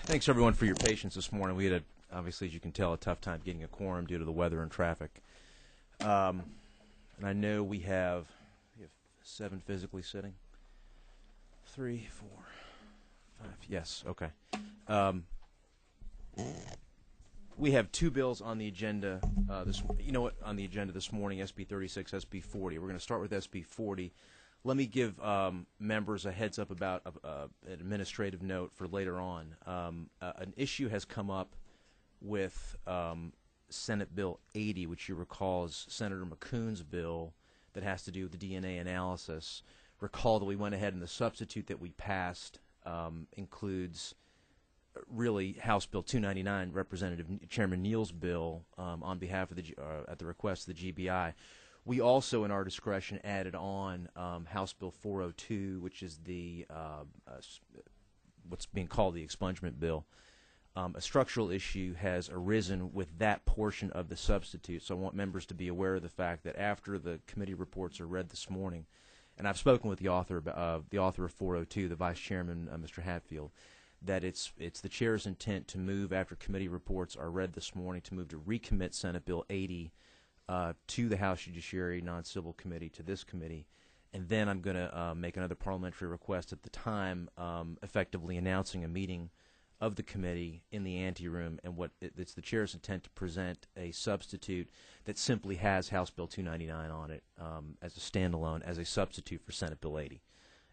Thanks, everyone, for your patience this morning. We had, obviously, as you can tell, a tough time getting a quorum due to the weather and traffic. And I know we have 7 physically sitting. 3, 4, 5. Yes, okay. We have 2 bills on the agenda. On the agenda this morning: SB 36, SB 40. We're going to start with SB 40. Let me give members a heads up about an administrative note for later on. An issue has come up with Senate Bill 80, which you recall is Senator McCoon's bill that has to do with the DNA analysis. Recall that we went ahead and the substitute that we passed includes really House Bill 299, Representative Chairman Neal's bill on behalf of at the request of the GBI. We also, in our discretion, added on House Bill 402, which is the what's being called the expungement bill. A structural issue has arisen with that portion of the substitute, so I want members to be aware of the fact that after the committee reports are read this morning, and I've spoken with the author of 402, the Vice Chairman, Mr. Hatfield, that it's the chair's intent to move after committee reports are read this morning to move to recommit Senate Bill 80 to the House Judiciary Non-Civil Committee, to this committee, and then I'm going to make another parliamentary request at the time, effectively announcing a meeting of the committee in the anteroom, and it's the chair's intent to present a substitute that simply has House Bill 299 on it as a standalone, as a substitute for Senate Bill 80.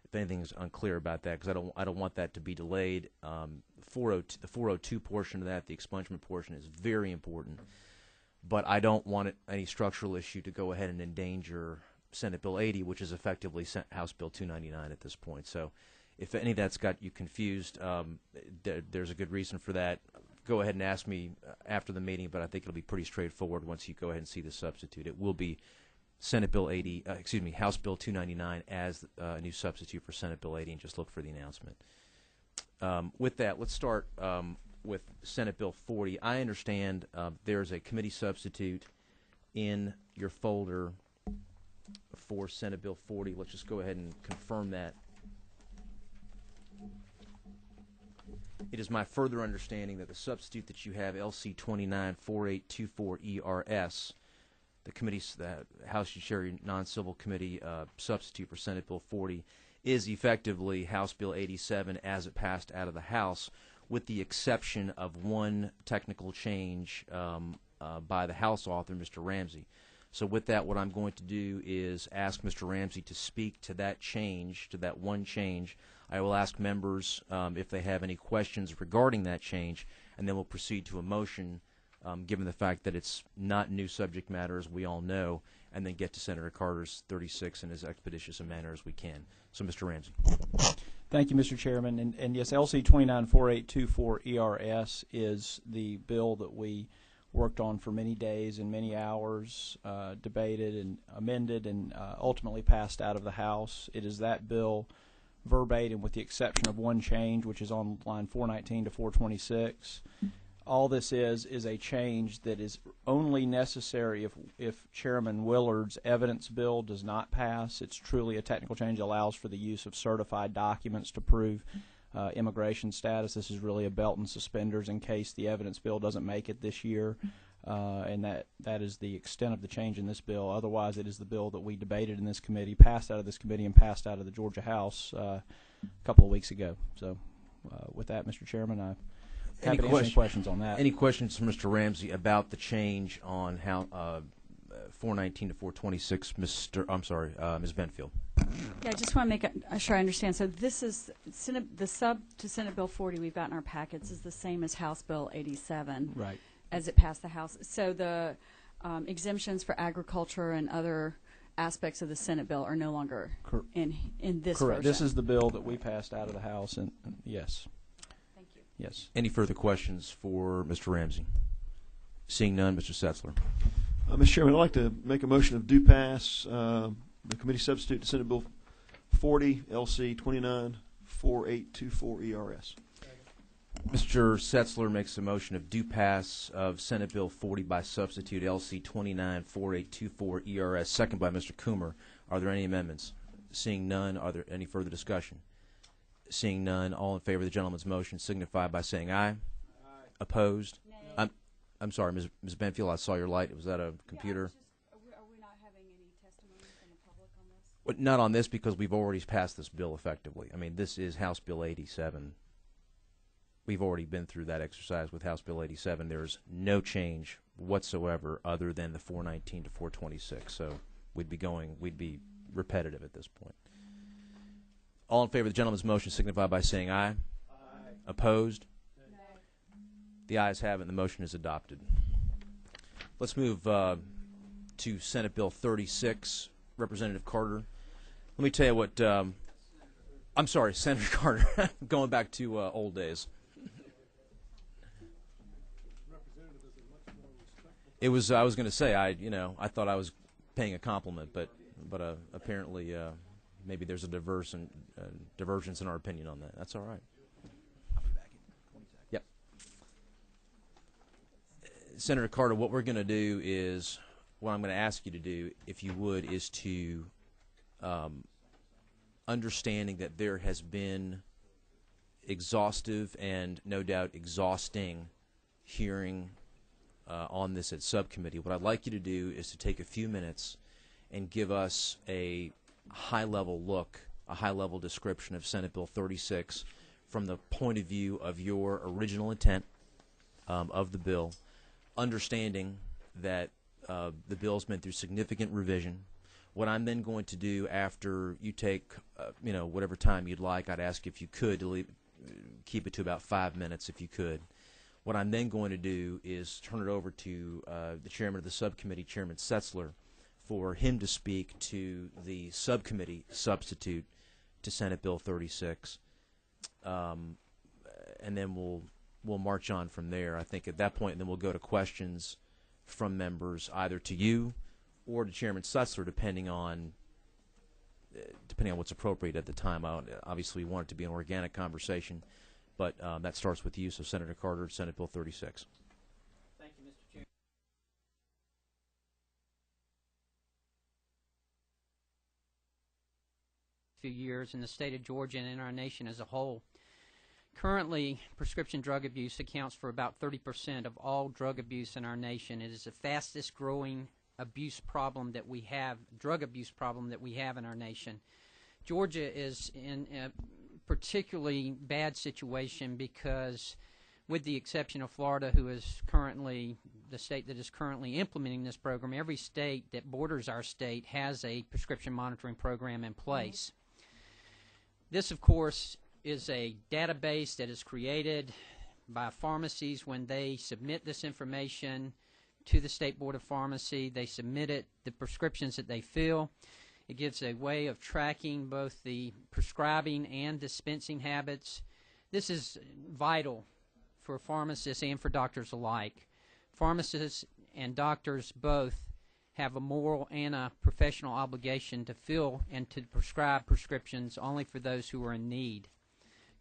If anything is unclear about that, because I don't want that to be delayed. The 402 portion of that, the expungement portion, is very important, but I don't want any structural issue to go ahead and endanger Senate Bill 80, which is effectively House Bill 299 at this point. So if any of that's got you confused, there's a good reason for that. Go ahead and ask me after the meeting, but I think it'll be pretty straightforward once you go ahead and see the substitute. It will be Senate Bill 80, House Bill 299 as a new substitute for Senate Bill 80, and just look for the announcement. With that, let's start with Senate Bill 40. I understand there's a committee substitute in your folder for Senate Bill 40. Let's just go ahead and confirm that. It is my further understanding that the substitute that you have, LC 294824ERS, the House Judiciary Non-Civil Committee substitute for Senate Bill 40, is effectively House Bill 87 as it passed out of the House, with the exception of one technical change by the House author, Mr. Ramsey. So with that, what I'm going to do is ask Mr. Ramsey to speak to that change, to that one change. I will ask members if they have any questions regarding that change, and then we'll proceed to a motion, given the fact that it's not new subject matter, as we all know, and then get to Senator Carter's 36 in as expeditious a manner as we can. So, Mr. Ramsey. Thank you, Mr. Chairman. And yes, LC 294824ERS is the bill that we worked on for many days and many hours, debated and amended, and ultimately passed out of the House. It is that bill verbatim, with the exception of one change, which is on line 419 to 426. All this is a change that is only necessary if Chairman Willard's evidence bill does not pass. It's truly a technical change that allows for the use of certified documents to prove immigration status. This is really a belt and suspenders in case the evidence bill doesn't make it this year, and that is the extent of the change in this bill. Otherwise, it is the bill that we debated in this committee, passed out of this committee, and passed out of the Georgia House a couple of weeks ago. So with that, Mr. Chairman, I'm happy to answer any questions on that. Any questions from Mr. Ramsey about the change on how 419 to 426, Ms. Benfield? Yeah, I just want to make sure I understand. So this is the sub to Senate Bill 40 we've got in our packets is the same as House Bill 87, right, as it passed the House. So the exemptions for agriculture and other aspects of the Senate bill are no longer in this correct. version. This is the bill that we passed out of the House, and yes. Thank you. Yes. Any further questions for Mr. Ramsey? Seeing none, Mr. Setzler. Mr. Chairman, I'd like to make a motion of due pass the committee substitute to Senate Bill 40, LC 294824ERS. Mr. Setzler makes a motion of due pass of Senate Bill 40 by substitute LC 294824ERS, second by Mr. Coomer. Are there any amendments? Seeing none, are there any further discussion? Seeing none, all in favor of the gentleman's motion signify by saying aye. Aye. Opposed? Nay. I'm sorry, Ms. Benfield, I saw your light. Was that a computer? Are we not having any testimony from the public on this? Well, not on this, because we've already passed this bill effectively. I mean, this is House Bill 87. We've already been through that exercise with House Bill 87. There's no change whatsoever other than the 419 to 426. So we'd be repetitive at this point. All in favor of the gentleman's motion signify by saying aye. Aye. Opposed? No. The ayes have it, and the motion is adopted. Let's move to Senate Bill 36. Representative Carter. Let me tell you what, I'm sorry, Senator Carter, going back to old days. It was, I was going to say, I thought I was paying a compliment, but apparently maybe there's a divergence in our opinion on that. That's all right. I'll be back in 20 seconds. Yep. Senator Carter, what we're going to do is, what I'm going to ask you to do, if you would, is to, understanding that there has been exhaustive and no doubt exhausting hearing on this at subcommittee, what I'd like you to do is to take a few minutes and give us a high-level look, a high-level description of Senate Bill 36 from the point of view of your original intent of the bill, understanding that the bill's been through significant revision. What I'm then going to do after you take, whatever time you'd like, I'd ask if you could to keep it to about 5 minutes if you could. What I'm then going to do is turn it over to the chairman of the subcommittee, Chairman Setzler, for him to speak to the subcommittee substitute to Senate Bill 36, and then we'll march on from there. I think at that point, then we'll go to questions from members, either to you or to Chairman Setzler, depending on what's appropriate at the time. Obviously, we want it to be an organic conversation. But that starts with you, so Senator Carter, Senate Bill 36. Thank you, Mr. Chairman. Few years in the state of Georgia and in our nation as a whole. Currently, prescription drug abuse accounts for about 30% of all drug abuse in our nation. It is the fastest growing abuse problem that we have, drug abuse problem that we have in our nation. Georgia is in a particularly bad situation because, with the exception of Florida, who is currently the state that is currently implementing this program, every state that borders our state has a prescription monitoring program in place. This, of course, is a database that is created by pharmacies when they submit this information to the State Board of Pharmacy. They submit it, the prescriptions that they fill. It gives a way of tracking both the prescribing and dispensing habits. This is vital for pharmacists and for doctors alike. Pharmacists and doctors both have a moral and a professional obligation to fill and to prescribe prescriptions only for those who are in need.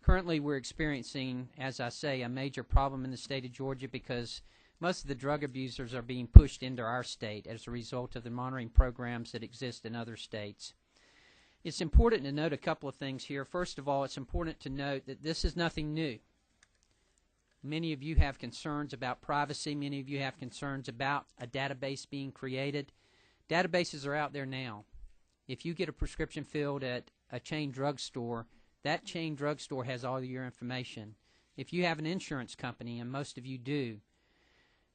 Currently, we're experiencing, as I say, a major problem in the state of Georgia because most of the drug abusers are being pushed into our state as a result of the monitoring programs that exist in other states. It's important to note a couple of things here. First of all, it's important to note that this is nothing new. Many of you have concerns about privacy. Many of you have concerns about a database being created. Databases are out there now. If you get a prescription filled at a chain drugstore, that chain drugstore has all of your information. If you have an insurance company, and most of you do,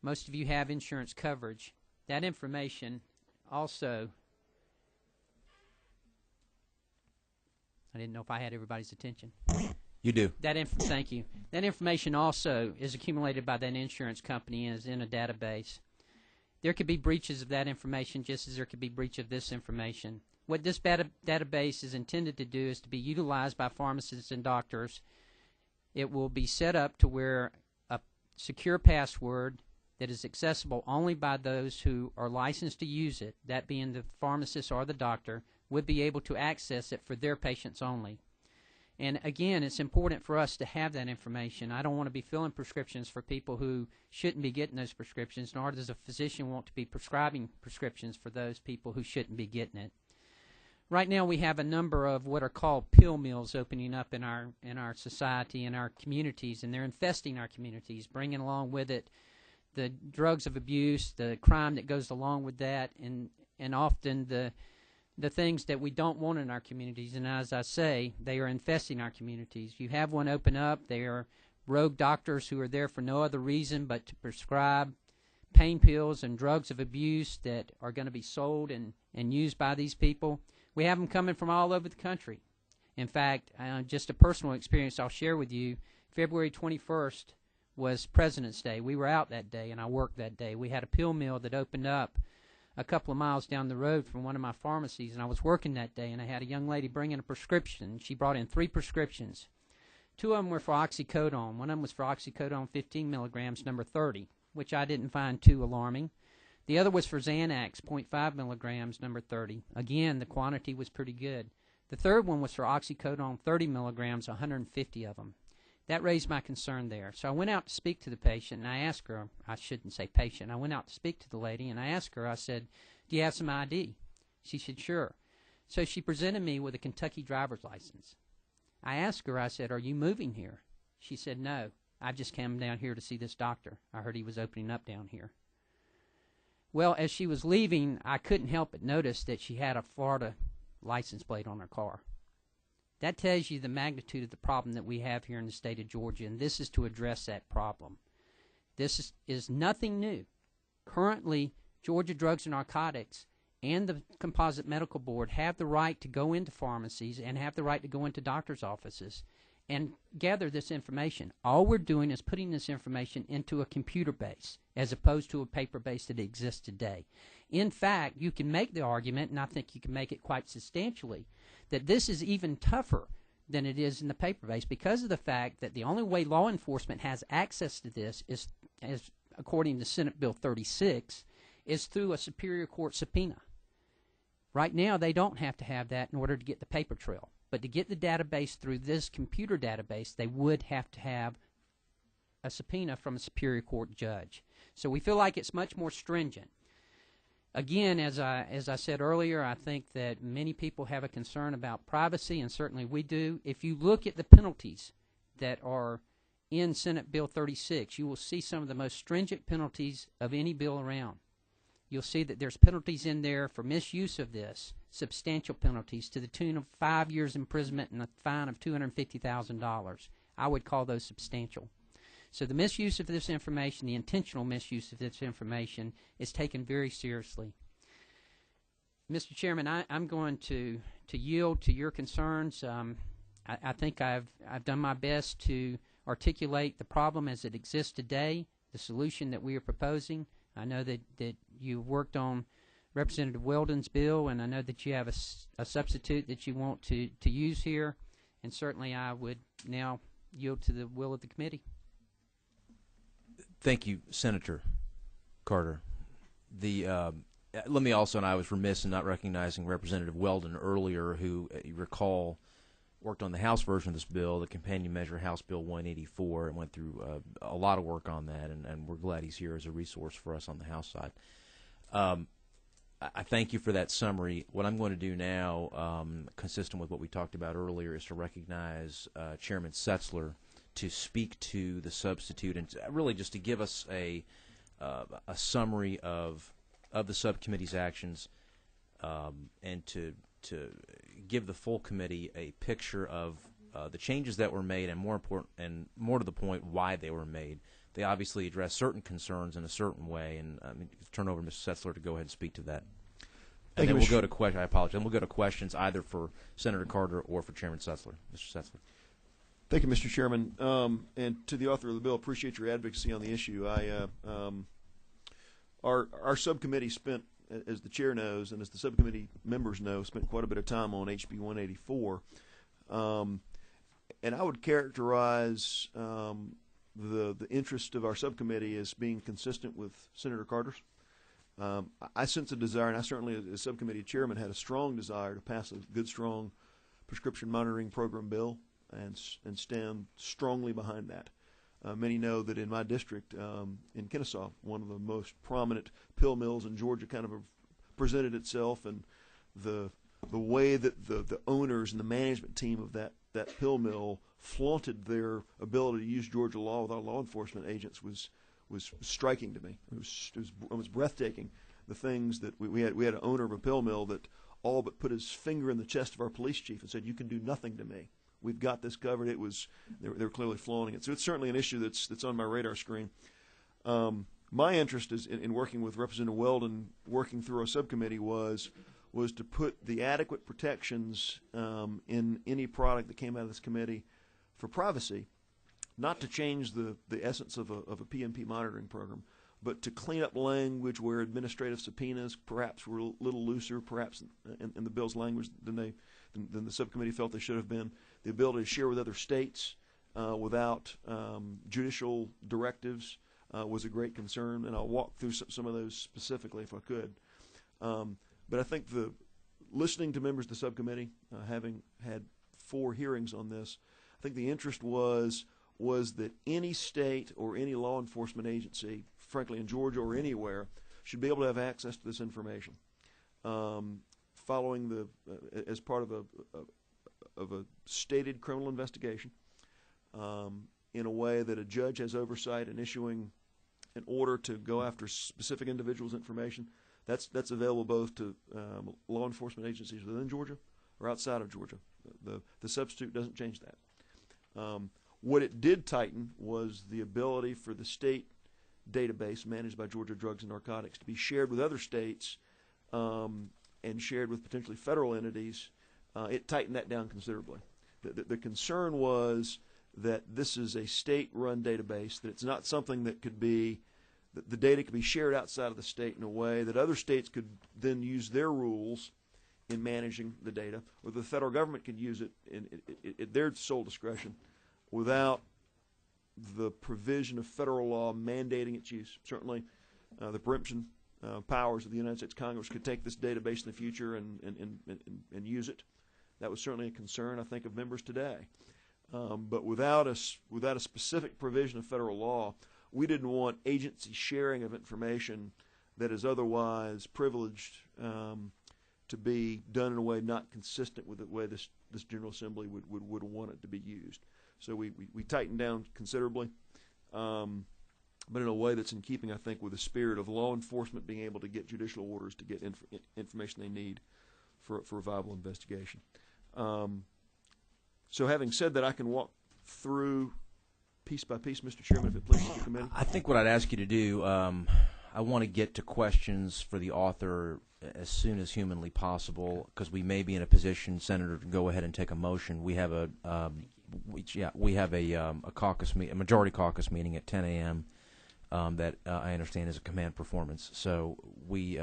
most of you have insurance coverage, that information also, I didn't know if I had everybody's attention. You do. Thank you. That information also is accumulated by that insurance company and is in a database. There could be breaches of that information just as there could be breach of this information. What this database is intended to do is to be utilized by pharmacists and doctors. It will be set up to where a secure password that is accessible only by those who are licensed to use it, that being the pharmacist or the doctor, would be able to access it for their patients only. And again, it's important for us to have that information. I don't want to be filling prescriptions for people who shouldn't be getting those prescriptions, nor does a physician want to be prescribing prescriptions for those people who shouldn't be getting it. Right now we have a number of what are called pill mills opening up in our society, in our communities, and they're infesting our communities, bringing along with it the drugs of abuse, the crime that goes along with that, and often the things that we don't want in our communities. And as I say, they are infesting our communities. You have one open up. They are rogue doctors who are there for no other reason but to prescribe pain pills and drugs of abuse that are going to be sold and used by these people. We have them coming from all over the country. In fact, just a personal experience I'll share with you, February 21st was President's Day. We were out that day, and I worked that day. We had a pill mill that opened up a couple of miles down the road from one of my pharmacies, and I was working that day, and I had a young lady bring in a prescription. She brought in 3 prescriptions. 2 of them were for oxycodone. One of them was for oxycodone 15 milligrams, number 30, which I didn't find too alarming. The other was for Xanax, 0.5 milligrams, number 30. Again, the quantity was pretty good. The third one was for oxycodone 30 milligrams, 150 of them. That raised my concern there. So I went out to speak to the patient, and I asked her, I shouldn't say patient, I went out to speak to the lady, and I asked her, I said, do you have some ID? She said, sure. So she presented me with a Kentucky driver's license. I asked her, I said, are you moving here? She said, no, I just came down here to see this doctor. I heard he was opening up down here. Well, as she was leaving, I couldn't help but notice that she had a Florida license plate on her car. That tells you the magnitude of the problem that we have here in the state of Georgia, and this is to address that problem. This is nothing new. Currently, Georgia Drugs and Narcotics and the Composite Medical Board have the right to go into pharmacies and have the right to go into doctors' offices and gather this information. All we're doing is putting this information into a computer base as opposed to a paper base that exists today. In fact, you can make the argument, and I think you can make it quite substantially, that this is even tougher than it is in the paper base because of the fact that the only way law enforcement has access to this is, as according to Senate Bill 36, is through a Superior Court subpoena. Right now, they don't have to have that in order to get the paper trail. But to get the database through this computer database, they would have to have a subpoena from a Superior Court judge. So we feel like it's much more stringent. Again, as I said earlier, I think that many people have a concern about privacy, and certainly we do. If you look at the penalties that are in Senate Bill 36, you will see some of the most stringent penalties of any bill around. You'll see that there's penalties in there for misuse of this, substantial penalties to the tune of 5 years imprisonment and a fine of $250,000. I would call those substantial. So the misuse of this information, the intentional misuse of this information, is taken very seriously. Mr. Chairman, I'm going to yield to your concerns. I think I've done my best to articulate the problem as it exists today, the solution that we are proposing. I know that you worked on Representative Weldon's bill, and I know that you have a substitute that you want to use here, and certainly I would now yield to the will of the committee. Thank you, Senator Carter. Let me also, and I was remiss in not recognizing Representative Weldon earlier, who, you recall, worked on the House version of this bill, the companion measure House Bill 184, and went through a lot of work on that, and we're glad he's here as a resource for us on the House side. I thank you for that summary. What I'm going to do now, consistent with what we talked about earlier, is to recognize Chairman Setzler to speak to the substitute and really just to give us a summary of the subcommittee's actions and to give the full committee a picture of the changes that were made, and more important and more to the point, why they were made. They obviously address certain concerns in a certain way, and turn over to Mr. Setzler to go ahead and speak to that. And then we'll go to questions. I apologize. And we'll go to questions either for Senator Carter or for Chairman Setzler. Mr. Setzler. Thank you, Mr. Chairman. And to the author of the bill, appreciate your advocacy on the issue. Our subcommittee spent, as the chair knows, and as the subcommittee members know, spent quite a bit of time on HB 184. And I would characterize the interest of our subcommittee as being consistent with Senator Carter's. I sense a desire, and I certainly, as subcommittee chairman, had a strong desire to pass a good, strong prescription monitoring program bill and stand strongly behind that. Many know that in my district, in Kennesaw, one of the most prominent pill mills in Georgia kind of presented itself, and the the way that the owners and the management team of that pill mill flaunted their ability to use Georgia law with our law enforcement agents was striking to me. It was almost breathtaking. The things that we had an owner of a pill mill that all but put his finger in the chest of our police chief and said, "You can do nothing to me. We've got this covered." They were clearly flaunting it. So it's certainly an issue that's on my radar screen. My interest is in working with Representative Weldon, working through our subcommittee was to put the adequate protections in any product that came out of this committee for privacy, not to change the essence of a PMP monitoring program, but to clean up language where administrative subpoenas perhaps were a little looser, perhaps in the bill's language than the subcommittee felt they should have been. The ability to share with other states without judicial directives was a great concern, and I'll walk through some of those specifically if I could. But I think listening to members of the subcommittee, having had 4 hearings on this, I think the interest was that any state or any law enforcement agency, frankly in Georgia or anywhere, should be able to have access to this information. Following as part of a stated criminal investigation, in a way that a judge has oversight in issuing an order to go after specific individuals' information, that's available both to law enforcement agencies within Georgia or outside of Georgia. The substitute doesn't change that. What it did tighten was the ability for the state database managed by Georgia Drugs and Narcotics to be shared with other states and shared with potentially federal entities. It tightened that down considerably. The concern was that this is a state-run database, that it's not something that the data could be shared outside of the state in a way that other states could then use their rules in managing the data, or the federal government could use it at their sole discretion without the provision of federal law mandating its use. Certainly, the preemption powers of the United States Congress could take this database in the future and use it. That was certainly a concern, I think, of members today. But without a specific provision of federal law, we didn't want agency sharing of information that is otherwise privileged to be done in a way not consistent with the way this General Assembly would want it to be used. So we tightened down considerably, but in a way that's in keeping, I think, with the spirit of law enforcement being able to get judicial orders to get information they need for a viable investigation. So having said that, I can walk through piece by piece, Mr. Chairman, if it pleases the committee. I think what I'd ask you to do, I want to get to questions for the author as soon as humanly possible, because we may be in a position, Senator, to go ahead and take a motion. We have a majority caucus meeting at 10 a.m. That I understand is a command performance. So we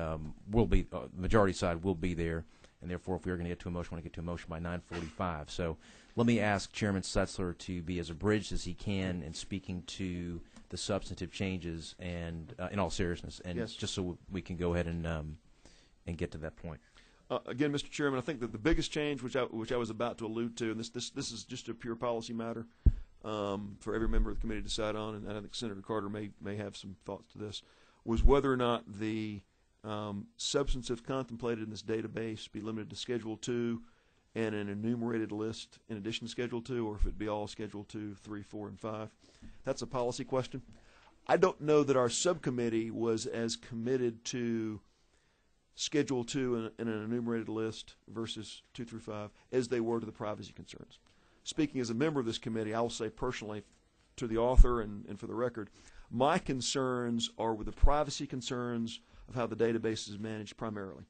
will be majority side will be there, and therefore, if we are going to get to a motion, we want to get to a motion by 9:45. So let me ask Chairman Setzler to be as abridged as he can in speaking to the substantive changes, and in all seriousness, and yes, just so we can go ahead and get to that point. Again, Mr. Chairman, I think that the biggest change, which I was about to allude to, and this is just a pure policy matter for every member of the committee to decide on, and I think Senator Carter may have some thoughts to this, was whether or not the substantive contemplated in this database be limited to Schedule 2 and an enumerated list in addition to Schedule 2, or if it be all Schedule 2, 3, 4, and 5. That's a policy question. I don't know that our subcommittee was as committed to Schedule 2 and an enumerated list versus 2 through 5 as they were to the privacy concerns. Speaking as a member of this committee, I will say personally to the author and for the record, my concerns are with the privacy concerns of how the database is managed primarily.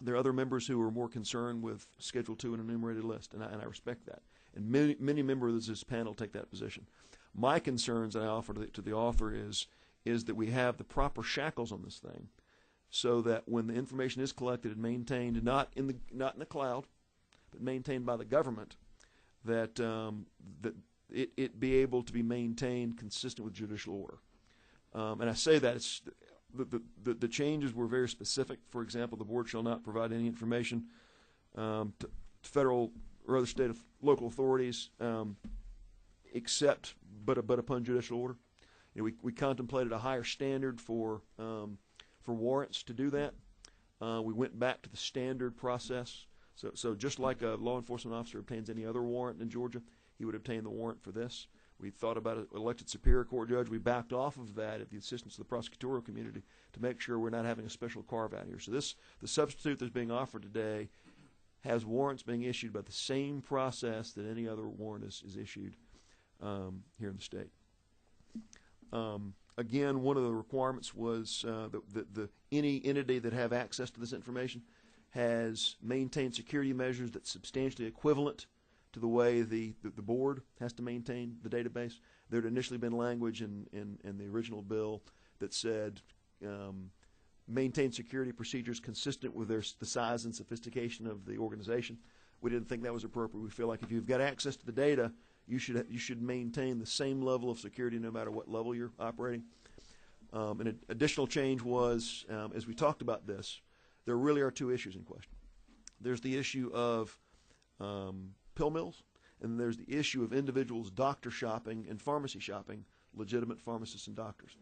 There are other members who are more concerned with Schedule 2 and enumerated list, and I respect that. And many members of this panel take that position. My concerns that I offer to the author is that we have the proper shackles on this thing, so that when the information is collected and maintained, not in the cloud, but maintained by the government, that it be able to be maintained consistent with judicial order. And I say that it's the changes were very specific. For example, the board shall not provide any information to federal or other state of local authorities except but upon judicial order. You know, we contemplated a higher standard for warrants to do that. we went back to the standard process. So just like a law enforcement officer obtains any other warrant in Georgia, he would obtain the warrant for this. We thought about an elected Superior Court judge. We backed off of that at the assistance of the prosecutorial community to make sure we're not having a special carve-out here. So the substitute that's being offered today has warrants being issued by the same process that any other warrant is issued here in the state. Again, one of the requirements was that any entity that have access to this information has maintained security measures that's substantially equivalent to the way the board has to maintain the database. There had initially been language in the original bill that said maintain security procedures consistent with the size and sophistication of the organization. We didn't think that was appropriate. We feel like if you've got access to the data, you should maintain the same level of security no matter what level you're operating. An additional change was, as we talked about this, there really are two issues in question. There's the issue of pill mills, and there's the issue of individuals doctor shopping and pharmacy shopping, legitimate pharmacists and doctors.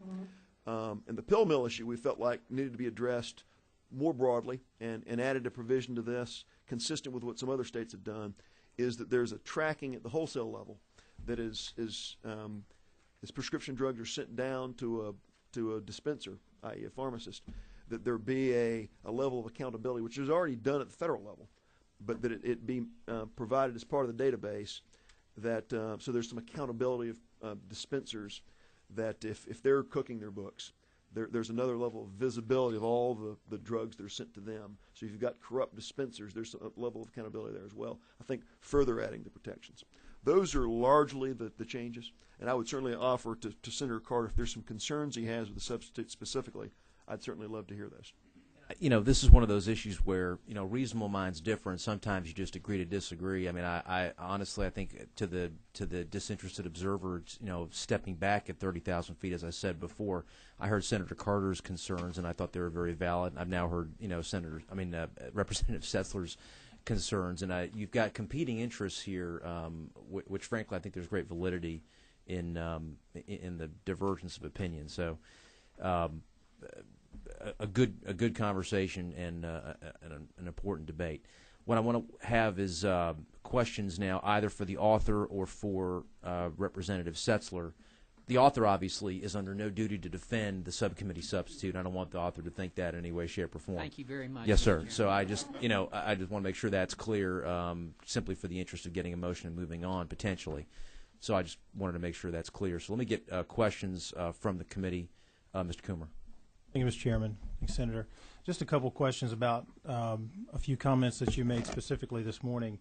And the pill mill issue we felt like needed to be addressed more broadly, and added a provision to this consistent with what some other states have done, is that there's a tracking at the wholesale level that is as prescription drugs are sent down to a dispenser, i.e. a pharmacist, that there be a level of accountability, which is already done at the federal level, but that it be provided as part of the database, that so there's some accountability of dispensers, that if they're cooking their books, there's another level of visibility of all the drugs that are sent to them. So if you've got corrupt dispensers, there's a level of accountability there as well. I think further adding the protections. Those are largely the changes, and I would certainly offer to Senator Carter, if there's some concerns he has with the substitute specifically, I'd certainly love to hear those. This is one of those issues where, reasonable minds differ, and sometimes you just agree to disagree. I mean, I honestly, I think to the disinterested observer, stepping back at 30,000 feet, as I said before, I heard Senator Carter's concerns, and I thought they were very valid. I've now heard, Representative Setzler's concerns, and you've got competing interests here, which frankly I think there's great validity in the divergence of opinion. So. A good conversation and an important debate. What I want to have is questions now, either for the author or for Representative Setzler. The author obviously is under no duty to defend the subcommittee substitute. I don't want the author to think that in any way, shape, or form. Thank you very much. Yes, sir. So I just want to make sure that's clear, simply for the interest of getting a motion and moving on potentially. So I just wanted to make sure that's clear. So let me get questions from the committee. Mr. Coomer. Thank you, Mr. Chairman. Thank you, Senator. Just a couple questions about a few comments that you made specifically this morning.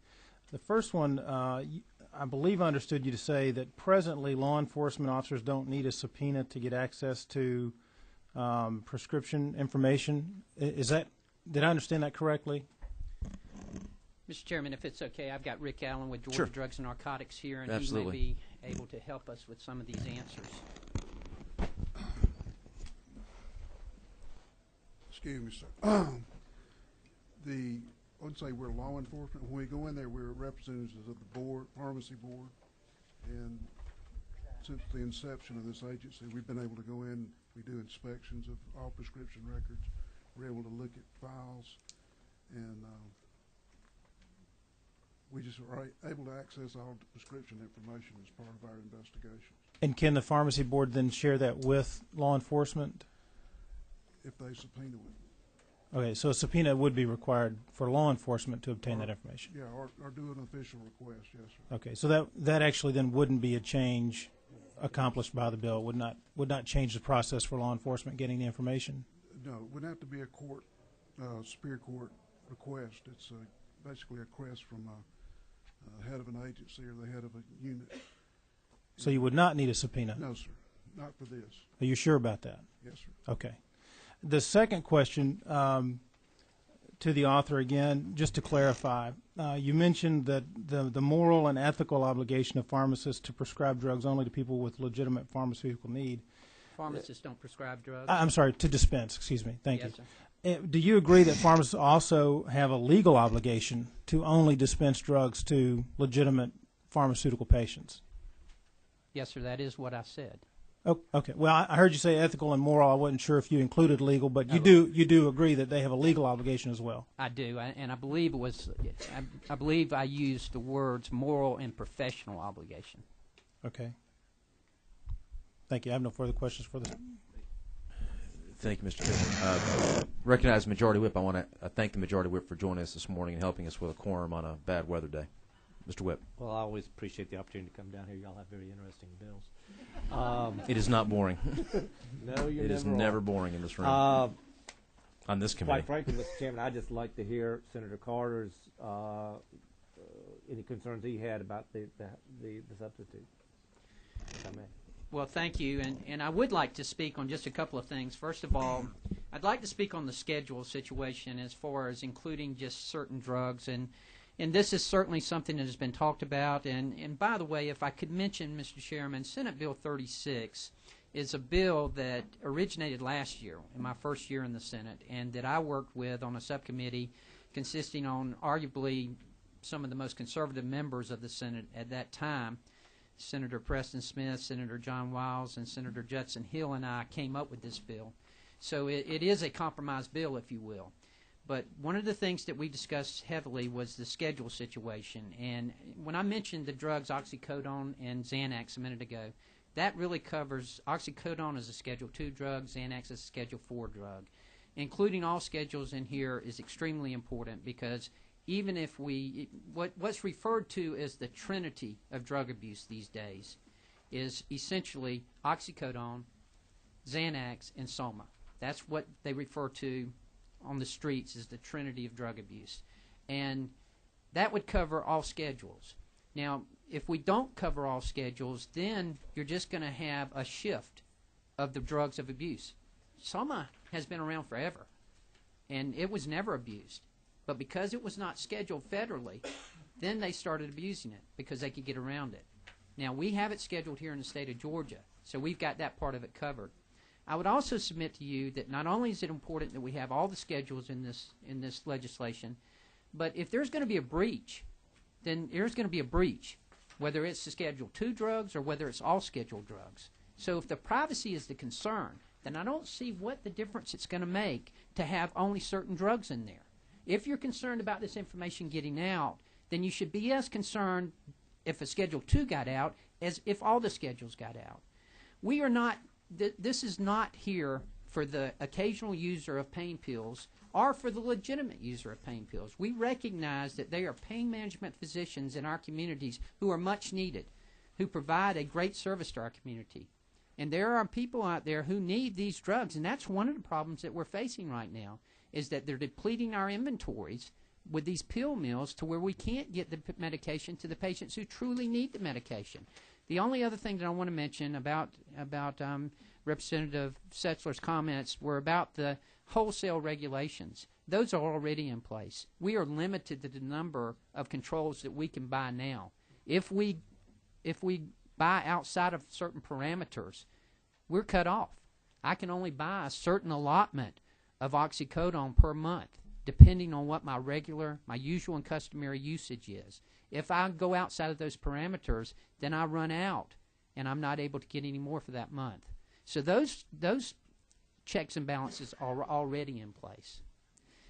The first one, I believe I understood you to say that presently law enforcement officers don't need a subpoena to get access to prescription information. Did I understand that correctly? Mr. Chairman, if it's okay, I've got Rick Allen with Georgia Sure. Drugs and Narcotics here, and Absolutely. he may be able to help us with some of these answers. Excuse me, sir. Let's say we're law enforcement. When we go in there, we're representatives of the board, pharmacy board, and since the inception of this agency, we've been able to go in. We do inspections of all prescription records. We're able to look at files, and we just are able to access all the prescription information as part of our investigations. And can the pharmacy board then share that with law enforcement? If they subpoena it. Okay, so a subpoena would be required for law enforcement to obtain that information. Yeah, or do an official request, yes, sir. Okay, so that actually then wouldn't be a change accomplished by the bill. Would not change the process for law enforcement getting the information. No, it would have to be a court, Superior Court request. It's basically a request from the head of an agency or the head of a unit. So you would not need a subpoena? No, sir, not for this. Are you sure about that? Yes, sir. Okay. The second question to the author, again, just to clarify, you mentioned that the moral and ethical obligation of pharmacists to prescribe drugs only to people with legitimate pharmaceutical need. Pharmacists don't prescribe drugs. I'm sorry, to dispense, excuse me. Thank Yes, you. sir. Do you agree that pharmacists also have a legal obligation to only dispense drugs to legitimate pharmaceutical patients? Yes, sir, that is what I said. Oh, okay. Well, I heard you say ethical and moral. I wasn't sure if you included legal, but you do agree that they have a legal obligation as well. I do, and I believe it was. I believe I used the words moral and professional obligation. Okay. Thank you. I have no further questions for this. Thank you, Mr. Chairman. Recognize Majority Whip. I want to thank the Majority Whip for joining us this morning and helping us with a quorum on a bad weather day. Mr. Whip. Well, I always appreciate the opportunity to come down here. Y'all have very interesting bills. It is not boring. No, you're It is never never wrong. boring in this room. On this committee. Quite frankly, Mr. Chairman, I'd just like to hear Senator Carter's any concerns he had about the substitute, if I may. Well, thank you, and I would like to speak on just a couple of things. First of all, I'd like to speak on the schedule situation as far as including just certain drugs, and this is certainly something that has been talked about. And by the way, if I could mention, Mr. Chairman, Senate Bill 36 is a bill that originated last year, in my first year in the Senate, and that I worked with on a subcommittee consisting on arguably some of the most conservative members of the Senate at that time. Senator Preston Smith, Senator John Wiles, and Senator Judson Hill and I came up with this bill. So it is a compromise bill, if you will. But one of the things that we discussed heavily was the schedule situation. And when I mentioned the drugs oxycodone and Xanax a minute ago, that really covers oxycodone as a Schedule II drug, Xanax as a Schedule IV drug. Including all schedules in here is extremely important because even if what's referred to as the trinity of drug abuse these days is essentially oxycodone, Xanax, and Soma. That's what they refer to on the streets as the trinity of drug abuse. And that would cover all schedules. Now, if we don't cover all schedules, then you're just going to have a shift of the drugs of abuse. Soma has been around forever, and it was never abused. But because it was not scheduled federally, then they started abusing it because they could get around it. Now, we have it scheduled here in the state of Georgia, so we've got that part of it covered. I would also submit to you that not only is it important that we have all the schedules in this legislation, but if there's going to be a breach, then there's going to be a breach, whether it's the Schedule II drugs or whether it's all scheduled drugs. So if the privacy is the concern, then I don't see what the difference it's going to make to have only certain drugs in there. If you're concerned about this information getting out, then you should be as concerned if a Schedule II got out as if all the schedules got out. We are not, this is not here for the occasional user of pain pills or for the legitimate user of pain pills. We recognize that there are pain management physicians in our communities who are much needed, who provide a great service to our community. And there are people out there who need these drugs, and that's one of the problems that we're facing right now, is that they're depleting our inventories with these pill mills to where we can't get the medication to the patients who truly need the medication. The only other thing that I want to mention about Representative Setzler's comments were about the wholesale regulations. Those are already in place. We are limited to the number of controls that we can buy now. If we buy outside of certain parameters, we're cut off. I can only buy a certain allotment of oxycodone per month, depending on what my usual and customary usage is. If I go outside of those parameters, then I run out, and I'm not able to get any more for that month. So those checks and balances are already in place.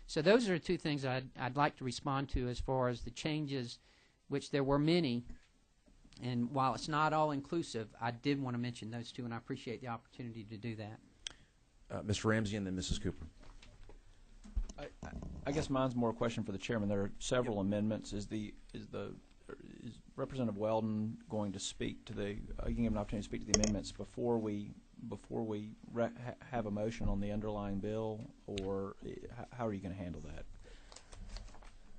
So those are the two things I'd like to respond to as far as the changes, which there were many. And while it's not all inclusive, I did want to mention those two, and I appreciate the opportunity to do that. Mr. Ramsey and then Mrs. Cooper. I guess mine's more a question for the chairman. There are several amendments. Is Representative Weldon going to speak to the? You can give an opportunity to speak to the amendments before we have a motion on the underlying bill, or how are you going to handle that?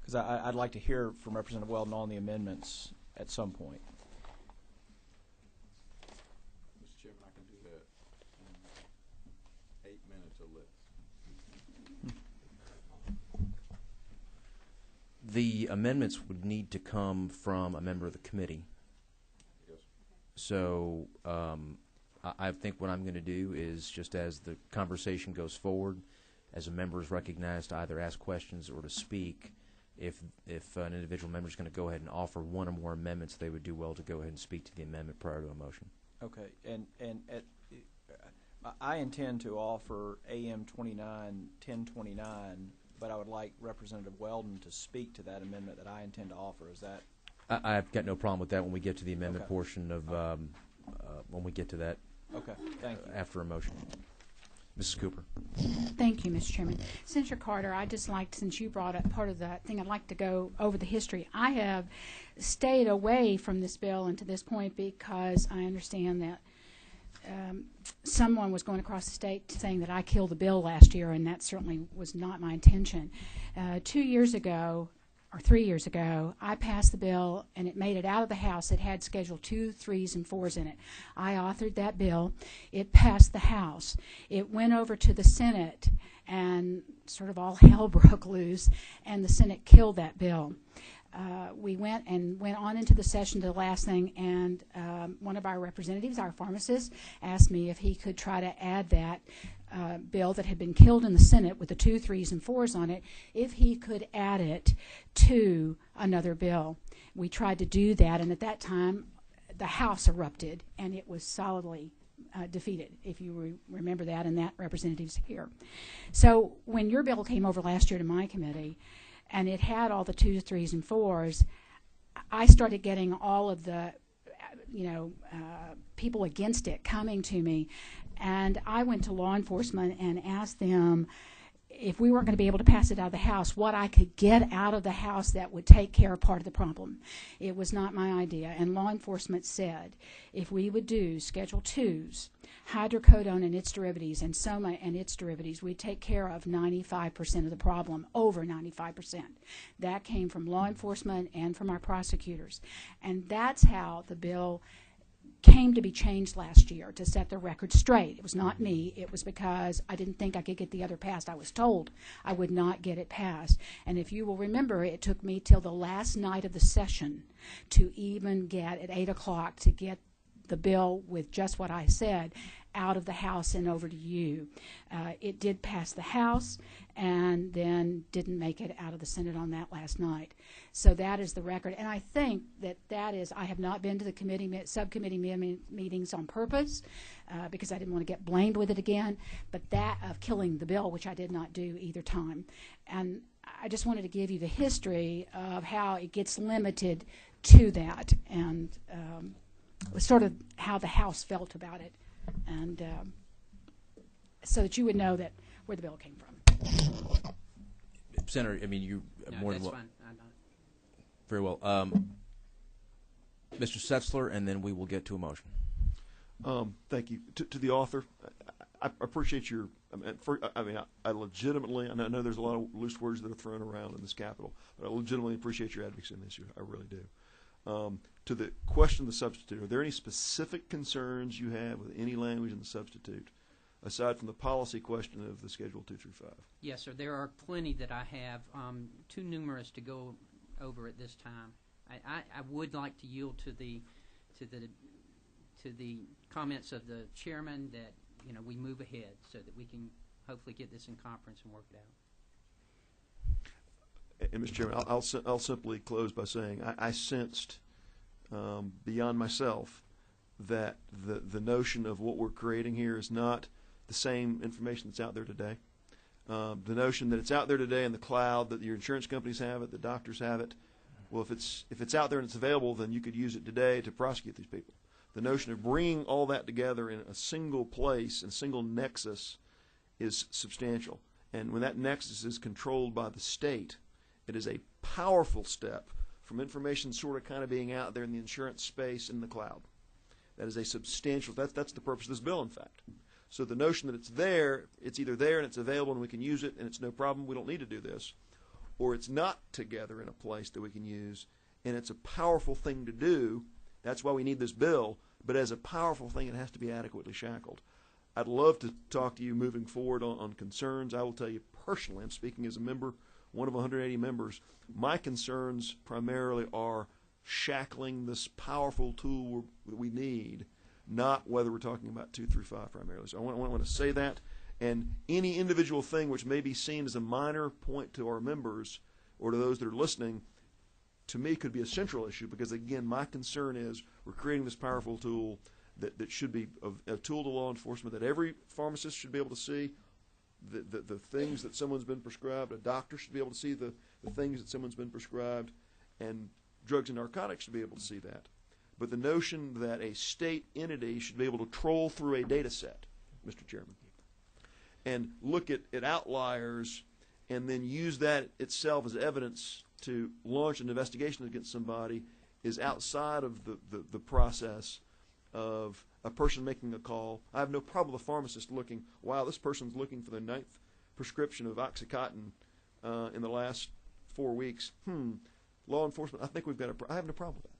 Because I'd like to hear from Representative Weldon on the amendments at some point. Mr. Chairman, I can do that in 8 minutes or less. The amendments would need to come from a member of the committee. Yes. So I think what I'm going to do is, just as the conversation goes forward, as a member is recognized to either ask questions or to speak, if an individual member is going to go ahead and offer one or more amendments, they would do well to go ahead and speak to the amendment prior to a motion. Okay, and I intend to offer AM 1029, but I would like Representative Weldon to speak to that amendment that I intend to offer. Is that? I've got no problem with that when we get to the amendment Okay. portion of when we get to that. Okay, thank you. After a motion. Mrs. Cooper. Thank you, Mr. Chairman. Senator Carter, I just like, since you brought up part of that thing, I'd like to go over the history. I have stayed away from this bill and to this point because I understand that someone was going across the state saying that I killed the bill last year, and that certainly was not my intention. 2 years ago, or 3 years ago, I passed the bill and it made it out of the House. It had Schedule 2, 3s, and 4s in it. I authored that bill. It passed the House. It went over to the Senate and sort of all hell broke loose, and the Senate killed that bill. We went on into the session to the last thing, and one of our representatives, our pharmacist, asked me if he could try to add that bill that had been killed in the Senate with the 2, 3s, and 4s on it, if he could add it to another bill. We tried to do that, and at that time, the House erupted, and it was solidly defeated, if you remember that, and that representative's here. So when your bill came over last year to my committee, and it had all the 2s, 3s, and 4s, I started getting all of the, people against it coming to me, and I went to law enforcement and asked them if we weren't going to be able to pass it out of the House, what I could get out of the House that would take care of part of the problem. It was not my idea, and law enforcement said if we would do Schedule 2s, hydrocodone and its derivatives, and soma and its derivatives, we'd take care of 95% of the problem, over 95%. That came from law enforcement and from our prosecutors, and that's how the bill came to be changed last year, to set the record straight. It was not me. It was because I didn't think I could get the other passed. I was told I would not get it passed. And if you will remember, it took me till the last night of the session to even get, at 8 o'clock, to get the bill with just what I said out of the House and over to you. It did pass the House and then didn't make it out of the Senate on that last night. So that is the record. And I think that is, I have not been to the subcommittee meetings on purpose because I didn't want to get blamed with it again, but that of killing the bill, which I did not do either time. And I just wanted to give you the history of how it gets limited to that, and sort of how the House felt about it, and so that you would know that where the bill came from. Senator, I mean, you more than that's well. fine. I don't. Very well. Mr. Setzler, and then we will get to a motion. Thank you. To the author, I appreciate your, I legitimately, and I know there's a lot of loose words that are thrown around in this Capitol, but I legitimately appreciate your advocacy in this issue. I really do. To the question of the substitute, are there any specific concerns you have with any language in the substitute, aside from the policy question of the Schedule 2 through 5? Yes, sir. There are plenty that I have, too numerous to go over at this time. I would like to yield to the comments of the chairman that we move ahead so that we can hopefully get this in conference and work it out. And Mr. Chairman, I'll simply close by saying I sensed beyond myself that the notion of what we're creating here is not the same information that's out there today. The notion that it's out there today in the cloud, that your insurance companies have it, the doctors have it. Well, if it's out there and it's available, then you could use it today to prosecute these people. The notion of bringing all that together in a single place, in a single nexus, is substantial. And when that nexus is controlled by the state, it is a powerful step from information sort of kind of being out there in the insurance space in the cloud. That is a substantial, that's the purpose of this bill, in fact. So the notion that it's there, it's either there and it's available and we can use it and it's no problem, we don't need to do this, or it's not together in a place that we can use, and it's a powerful thing to do. That's why we need this bill, but as a powerful thing, it has to be adequately shackled. I'd love to talk to you moving forward on concerns. I will tell you personally, I'm speaking as a member, one of 180 members, my concerns primarily are shackling this powerful tool that we need, not whether we're talking about 2 through 5 primarily. So I want to say that, and any individual thing which may be seen as a minor point to our members or to those that are listening, to me could be a central issue, because again, my concern is we're creating this powerful tool that should be a tool to law enforcement, that every pharmacist should be able to see the things that someone's been prescribed. A doctor should be able to see the things that someone's been prescribed, and drugs and narcotics should be able to see that. But the notion that a state entity should be able to troll through a data set, Mr. Chairman, and look at outliers and then use that itself as evidence to launch an investigation against somebody is outside of the process of a person making a call. I have no problem with a pharmacist looking, wow, this person's looking for the 9th prescription of OxyContin in the last 4 weeks. Law enforcement, I think I have no problem with that.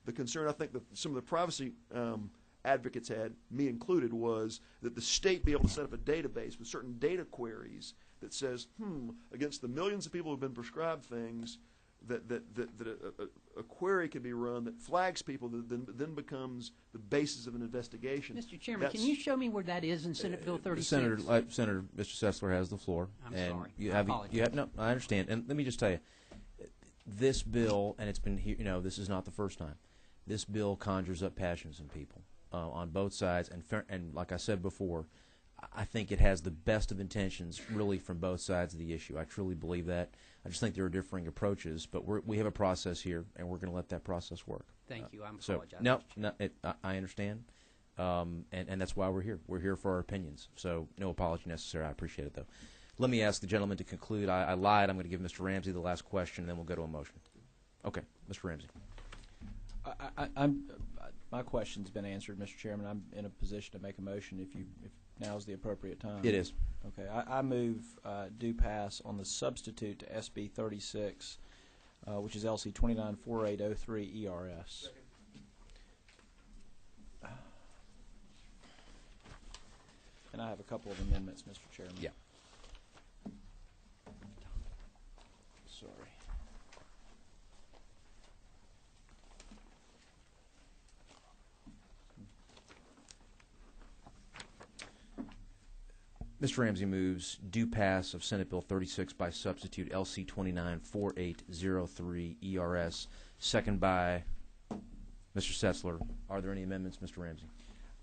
The concern I think that some of the privacy advocates had, me included, was that the state be able to set up a database with certain data queries that says, against the millions of people who have been prescribed things, that a query can be run that flags people that then becomes the basis of an investigation. Mr. Chairman, can you show me where that is in Senate Bill 36? Senator, Mr. Sessler has the floor. I'm sorry. No, I understand. And let me just tell you, this bill, and it's been here, this is not the first time. This bill conjures up passions in people on both sides, and like I said before, I think it has the best of intentions, really, from both sides of the issue. I truly believe that. I just think there are differing approaches, but we have a process here, and we're going to let that process work. Thank you. I apologize. I understand, and that's why we're here. We're here for our opinions, so no apology necessary. I appreciate it, though. Let me ask the gentleman to conclude. I lied. I'm going to give Mr. Ramsey the last question, and then we'll go to a motion. Okay, Mr. Ramsey. My question's been answered, Mr. Chairman. I'm in a position to make a motion if now's the appropriate time. It is. Okay, I move do pass on the substitute to SB 36, which is LC 294803 ERS. And I have a couple of amendments, Mr. Chairman. Yeah. Sorry. Mr. Ramsey moves do pass of Senate Bill 36 by substitute LC 294803 ERS. Second by Mr. Sessler. Are there any amendments, Mr. Ramsey?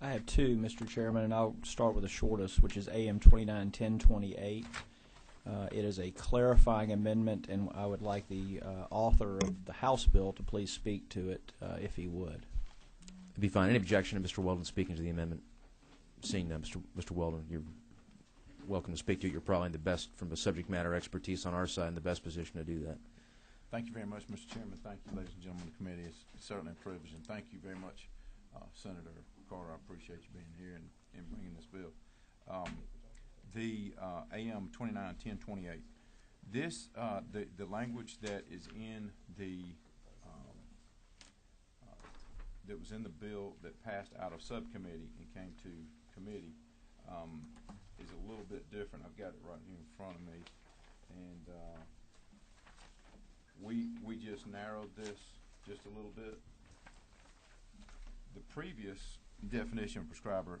I have two, Mr. Chairman, and I'll start with the shortest, which is AM 291028. It is a clarifying amendment, and I would like the author of the House bill to please speak to it, if he would. It'd be fine. Any objection to Mr. Weldon speaking to the amendment? Seeing none, Mr. Weldon, you're welcome to speak to it. You're probably the best from a subject matter expertise on our side and the best position to do that. Thank you very much, Mr. Chairman. Thank you, ladies and gentlemen of the committee. It's certainly a privilege, and thank you very much, Senator Carter. I appreciate you being here and bringing this bill. The AM 291028. This the language that is in the that was in the bill that passed out of subcommittee and came to committee is a little bit different. I've got it right here in front of me, and we just narrowed this just a little bit. The previous definition of prescriber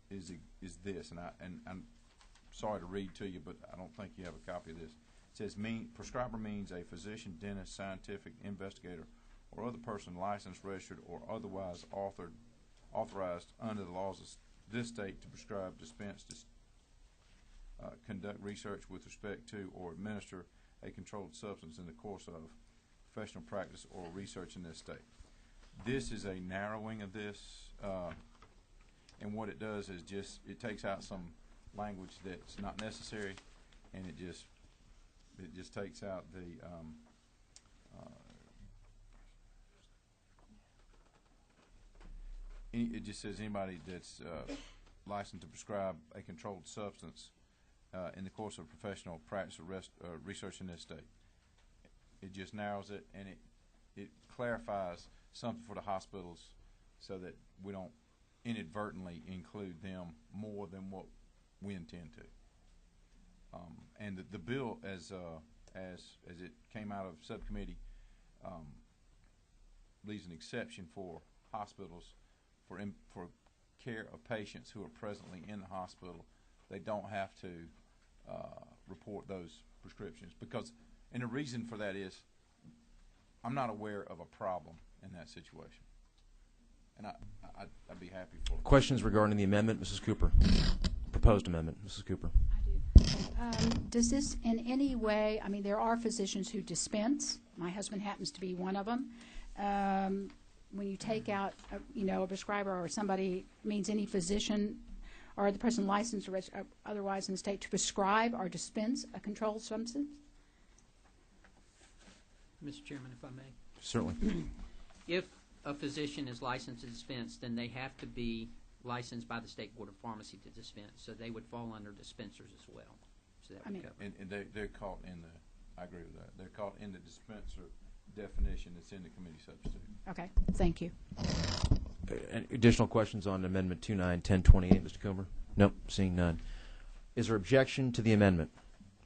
is this, and I'm sorry to read to you, but I don't think you have a copy of this. It says prescriber means a physician, dentist, scientific investigator, or other person licensed, registered, or otherwise authorized under the laws of this state to prescribe, dispense, conduct research with respect to, or administer a controlled substance in the course of professional practice or research in this state. This is a narrowing of this, and what it does is it takes out some language that's not necessary, and it just takes out the it just says anybody that's licensed to prescribe a controlled substance in the course of professional practice or research in this state. It just narrows it, and it clarifies something for the hospitals so that we don't inadvertently include them more than what we intend to. And the bill, as it came out of subcommittee, leaves an exception for hospitals for care of patients who are presently in the hospital. They don't have to report those prescriptions and the reason for that is I'm not aware of a problem in that situation. and I'd be happy for it. Questions regarding the amendment, Mrs. Cooper? Proposed amendment, Mrs. Cooper. I do. Does this in any way, I mean, there are physicians who dispense. My husband happens to be one of them. When you take out, a prescriber or somebody, means any physician or the person licensed or otherwise in the state to prescribe or dispense a controlled substance? Mr. Chairman, if I may. Certainly. If a physician is licensed to dispense, then they have to be licensed by the State Board of Pharmacy to dispense. So they would fall under dispensers as well. So that would cover. And they're caught in the, I agree with that, they're caught in the dispenser definition that's in the committee substitute. Okay, thank you. Additional questions on Amendment 291028, Mr. Coomer? Nope, seeing none. Is there objection to the amendment?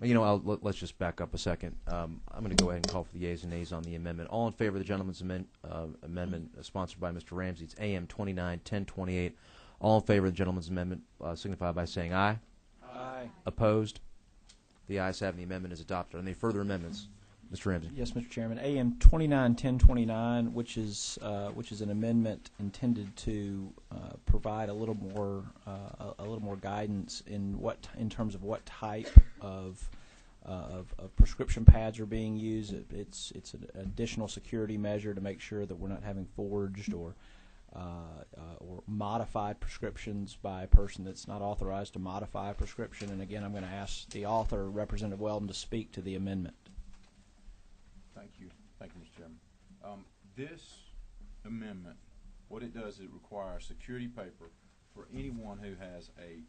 Let's just back up a second. I'm going to go ahead and call for the yeas and nays on the amendment. All in favor of the gentleman's amendment sponsored by Mr. Ramsey? It's AM 291028. All in favor of the gentleman's amendment signify by saying aye. Aye. Opposed? The ayes have, and the amendment is adopted. Are there any further amendments? Mr. Ramsey. Yes, Mr. Chairman. AM 291029, which is an amendment intended to provide a little more guidance in terms of what type of prescription pads are being used. It's an additional security measure to make sure that we're not having forged or modified prescriptions by a person that's not authorized to modify a prescription. And again, I'm going to ask the author, Representative Weldon, to speak to the amendment. Thank you, Mr. Chairman. This amendment, what it does is it requires security paper for anyone who has a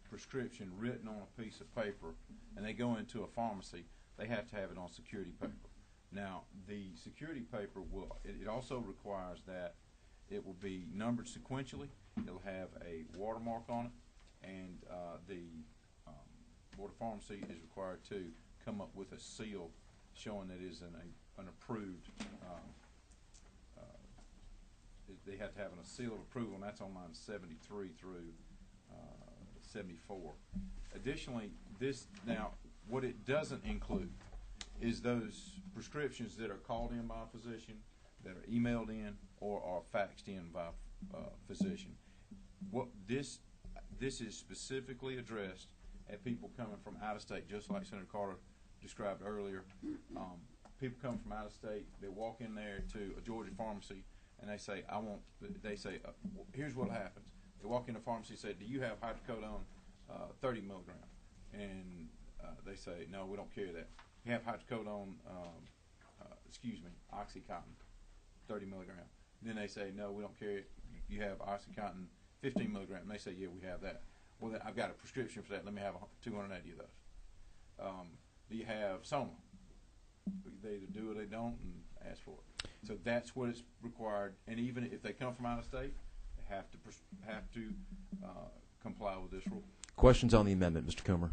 prescription written on a piece of paper, and they go into a pharmacy, they have to have it on security paper. Now, the security paper it also requires that it will be numbered sequentially. It'll have a watermark on it, and the Board of Pharmacy is required to come up with a seal showing that it is an approved, they have to have a seal of approval, and that's on lines 73 through 74. Additionally, what it doesn't include is those prescriptions that are called in by a physician, that are emailed in, or are faxed in by a physician. What this is specifically addressed at people coming from out of state, just like Senator Carter described earlier. People come from out of state, they walk in there to a Georgia pharmacy, and they say, here's what happens. They walk in the pharmacy and say, do you have hydrocodone 30 milligram? And they say, no, we don't carry that. You have hydrocodone, OxyContin 30 milligram. Then they say, no, we don't carry it. You have OxyContin 15 milligram. And they say, yeah, we have that. Well, then I've got a prescription for that. Let me have 280 of those. Do you have Soma? They either do or they don't, and ask for it. So that's what is required. And even if they come from out of state, they have to comply with this rule. Questions on the amendment, Mr. Coomer?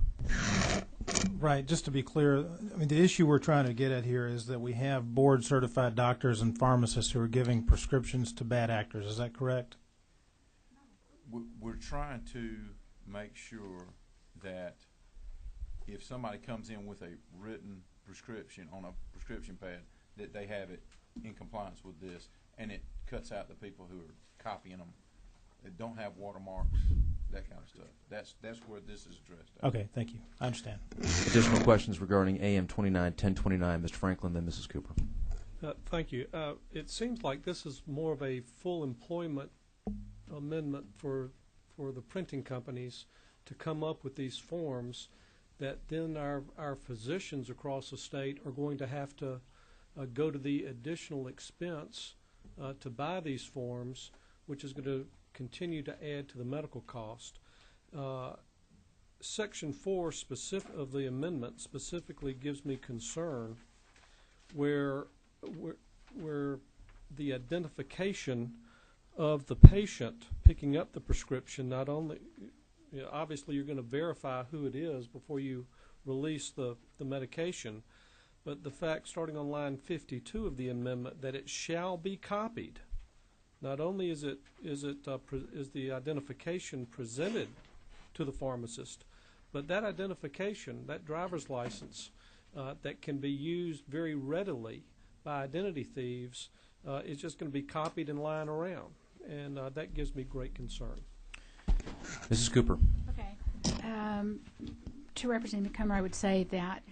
Right. Just to be clear, I mean, the issue we're trying to get at here is that we have board-certified doctors and pharmacists who are giving prescriptions to bad actors. Is that correct? We're trying to make sure that if somebody comes in with a written prescription on a prescription pad, that they have it in compliance with this, and it cuts out the people who are copying them that don't have watermarks, that kind of stuff. That's where this is addressed. Okay, thank you. I understand. Additional questions regarding AM 291029, Mr. Franklin, then Mrs. Cooper. Thank you. It seems like this is more of a full employment amendment for the printing companies to come up with these forms that then our physicians across the state are going to have to go to the additional expense to buy these forms, which is going to continue to add to the medical cost. Section 4 of the amendment specifically gives me concern where the identification of the patient picking up the prescription, not only, obviously you're going to verify who it is before you release the medication, but the fact starting on line 52 of the amendment that it shall be copied. Not only is the identification presented to the pharmacist, but that identification, that driver's license that can be used very readily by identity thieves is just going to be copied and lying around. and that gives me great concern. Mrs. Cooper. Okay. To Representative Comer, I would say that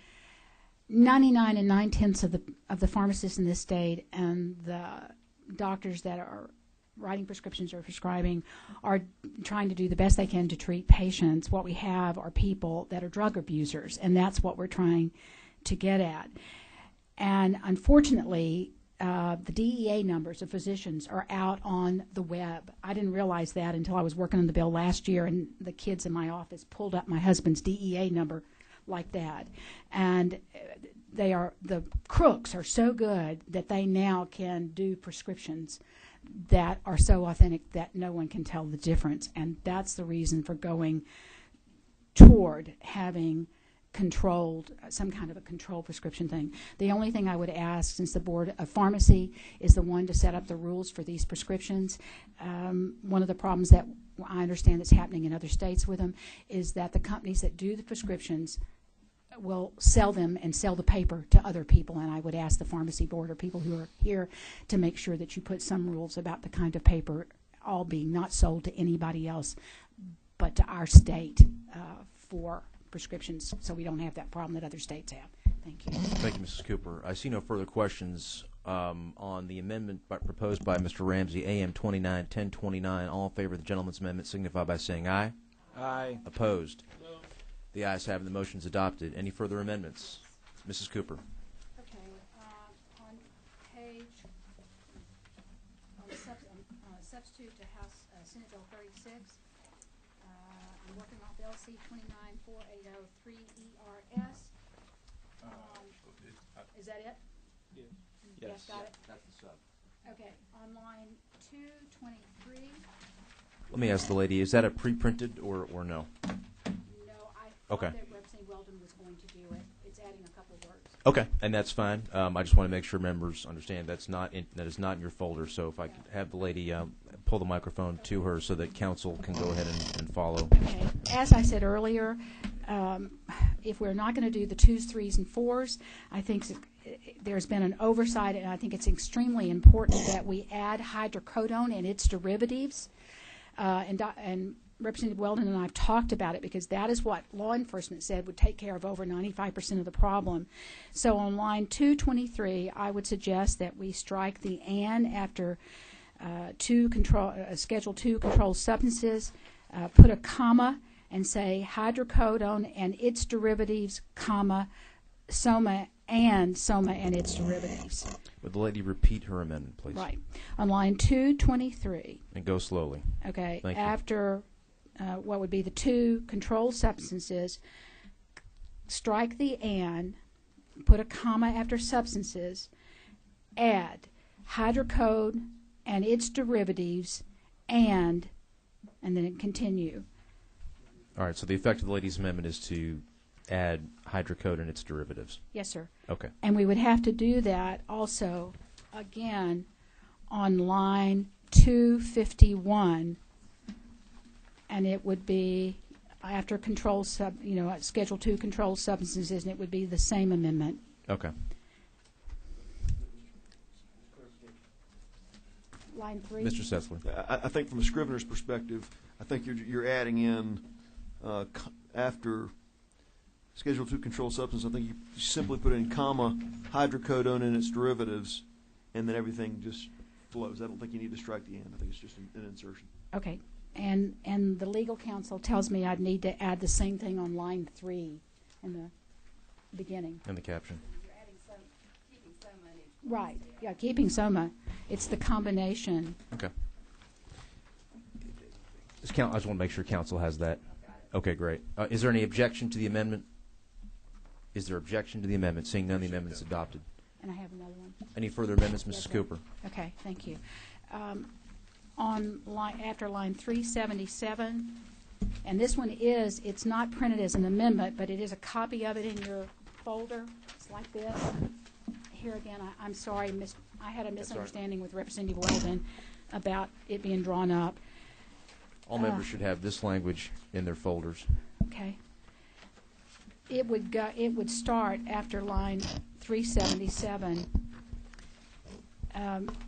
99 and 9/10 of the pharmacists in this state and the doctors that are writing prescriptions or prescribing are trying to do the best they can to treat patients. What we have are people that are drug abusers, and that's what we're trying to get at. And unfortunately, the DEA numbers of physicians are out on the web. I didn't realize that until I was working on the bill last year, and the kids in my office pulled up my husband's DEA number like that. And the crooks are so good that they now can do prescriptions that are so authentic that no one can tell the difference. And that's the reason for going toward having controlled, some kind of a controlled prescription thing. The only thing I would ask, since the Board of Pharmacy is the one to set up the rules for these prescriptions, one of the problems that I understand that's happening in other states with them is that the companies that do the prescriptions will sell them and sell the paper to other people, and I would ask the Pharmacy Board or people who are here to make sure that you put some rules about the kind of paper all being not sold to anybody else but to our state for prescriptions, so we don't have that problem that other states have. Thank you. Thank you, Mrs. Cooper. I see no further questions on the amendment proposed by Mr. Ramsey, AM 29-1029. All in favor of the gentleman's amendment signify by saying aye. Aye. Opposed? No. The ayes have it. The motion is adopted. Any further amendments? Mrs. Cooper. Okay. On page, substitute to House Senate Bill 36. I'm working off LC 294803ERS. Is that it? Yes. Yes, got it. That's the sub. Okay, on line 223. Let me ask the lady, is that a pre-printed or no? No, I thought Okay. that Representative Weldon was going to do it. It's adding a couple words. Okay, and that's fine. I just want to make sure members understand that is not in your folder. So if I could have the lady pull the microphone to her so that council can go ahead and follow. Okay. As I said earlier, if we're not going to do the 2s, 3s, and 4s, I think there's been an oversight, and I think it's extremely important that we add hydrocodone and its derivatives. And Representative Weldon and I have talked about it because that is what law enforcement said would take care of over 95% of the problem. So on line 223, I would suggest that we strike the "and" after Schedule 2 controlled substances, put a comma, and say hydrocodone and its derivatives, comma, soma and its derivatives. Would the lady repeat her amendment, please? Right. On line 223. And go slowly. Okay. Thank you. After what would be the 2 controlled substances, strike the "and", put a comma after substances, add hydrocodone and its derivatives, and then continue. All right, so the effect of the lady's amendment is to add hydrocodone and its derivatives. Yes, sir. Okay. And we would have to do that also, again, on line 251, and it would be after Schedule 2 controlled substances, and it would be the same amendment. Okay. Line 3. Mr. Setzler. I think from a scrivener's perspective, I think you're adding in after Schedule 2 controlled substance. I think you simply put in comma hydrocodone and its derivatives, and then everything just flows. I don't think you need to strike the "and". I think it's just an insertion. Okay. And the legal counsel tells me I'd need to add the same thing on line 3 in the beginning. And the caption. You're adding keeping soma in each. Right. Yeah, keeping soma. It's the combination. Okay. I just want to make sure council has that. Okay, great. Is there any objection to the amendment? Is there objection to the amendment? Seeing none, the amendment is adopted. And I have another one. Any further amendments, Mrs. Yes, sir. Cooper? Okay, thank you. After line 377, and this one it's not printed as an amendment, but it is a copy of it in your folder. It's like this. Here again, I'm sorry, I had a misunderstanding with Representative Weldon about it being drawn up. All members should have this language in their folders. Okay. It would start after line 377.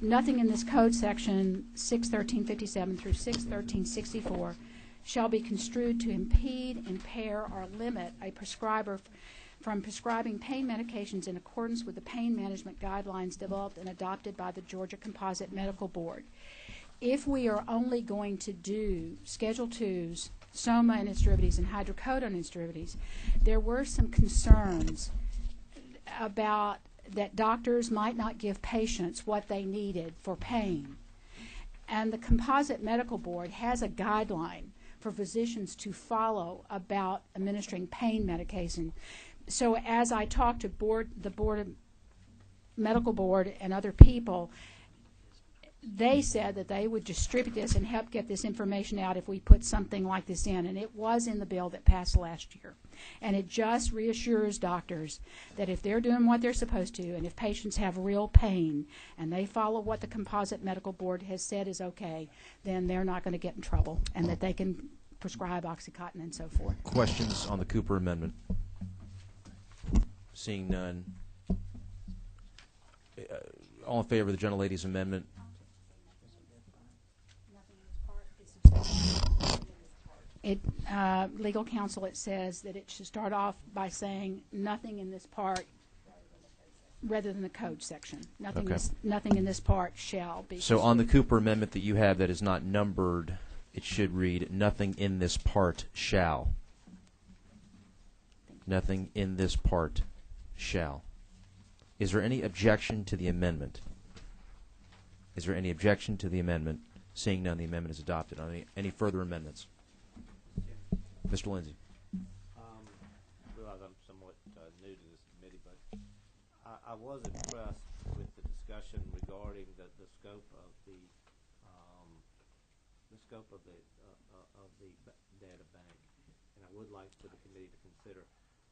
nothing in this code section 61357 through 61364 shall be construed to impede, impair, or limit a prescriber from prescribing pain medications in accordance with the pain management guidelines developed and adopted by the Georgia Composite Medical Board. If we are only going to do Schedule IIs, soma and its derivatives, and hydrocodone and its derivatives, there were some concerns about that doctors might not give patients what they needed for pain. And the Composite Medical Board has a guideline for physicians to follow about administering pain medication. So as I talked to the medical board and other people, they said that they would distribute this and help get this information out if we put something like this in. And it was in the bill that passed last year. And it just reassures doctors that if they're doing what they're supposed to, and if patients have real pain, and they follow what the Composite Medical Board has said is okay, then they're not going to get in trouble, and that they can prescribe OxyContin and so forth. Questions on the Cooper Amendment? Seeing none. All in favor of the gentlelady's amendment? Legal counsel, it says that it should start off by saying nothing in this part rather than the code section. Nothing in this part shall be. So on the Cooper Amendment that you have that is not numbered, it should read, nothing in this part shall. Nothing in this part shall. Is there any objection to the amendment? Is there any objection to the amendment? Seeing none, the amendment is adopted. Any further amendments? Mr. Lindsay. I realize I'm somewhat new to this committee, but I was impressed with the discussion regarding the scope of the data bank, and I would like for the committee to consider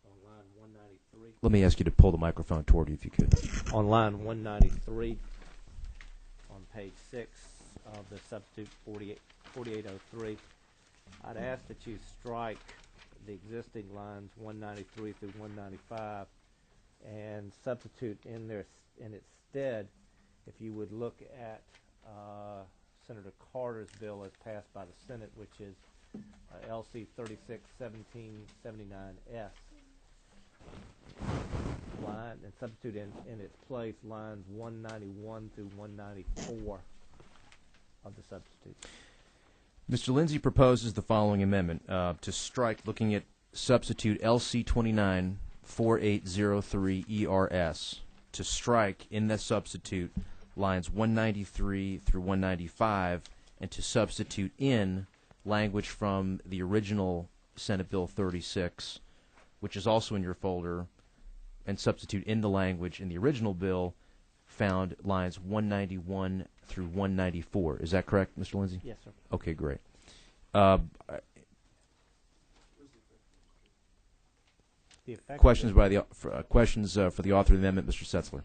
on line 193. Let me ask you to pull the microphone toward you if you could. On line 193, on page 6 of the substitute 4803. I'd ask that you strike the existing lines 193 through 195 and substitute in its stead, if you would look at Senator Carter's bill as passed by the Senate, which is LC 361779S, line, and substitute in its place lines 191 through 194 of the substitute. Mr. Lindsay proposes the following amendment to strike, looking at substitute LC 294803 ERS, to strike in the substitute lines 193 through 195, and to substitute in language from the original Senate Bill 36, which is also in your folder, and substitute in the language in the original bill found lines 191 through 194. Is that correct, Mr. Lindsay? Yes, sir. Okay, great. Questions by the questions for the author of the amendment, Mr. Setzler.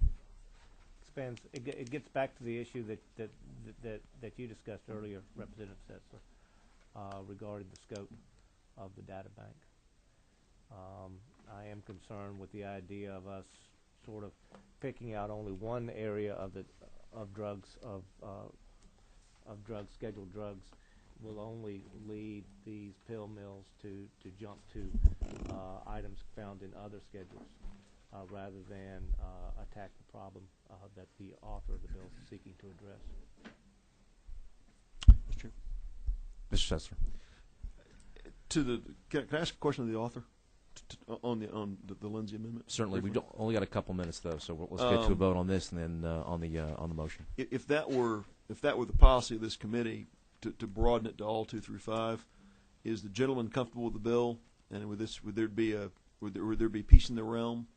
It gets back to the issue that you discussed earlier, Representative Setzler, regarding the scope of the data bank. I am concerned with the idea of us sort of picking out only one area of scheduled drugs will only lead these pill mills to jump to items found in other schedules rather than attack the problem that the author of the bill is seeking to address. Mr. Setzler. Can I ask a question of the author on the Lindsay amendment? Certainly. We've only got a couple minutes though, so let's get to a vote on this and then on the motion. If that were the policy of this committee to broaden it to all 2 through 5, is the gentleman comfortable with the bill? And would there be peace in the realm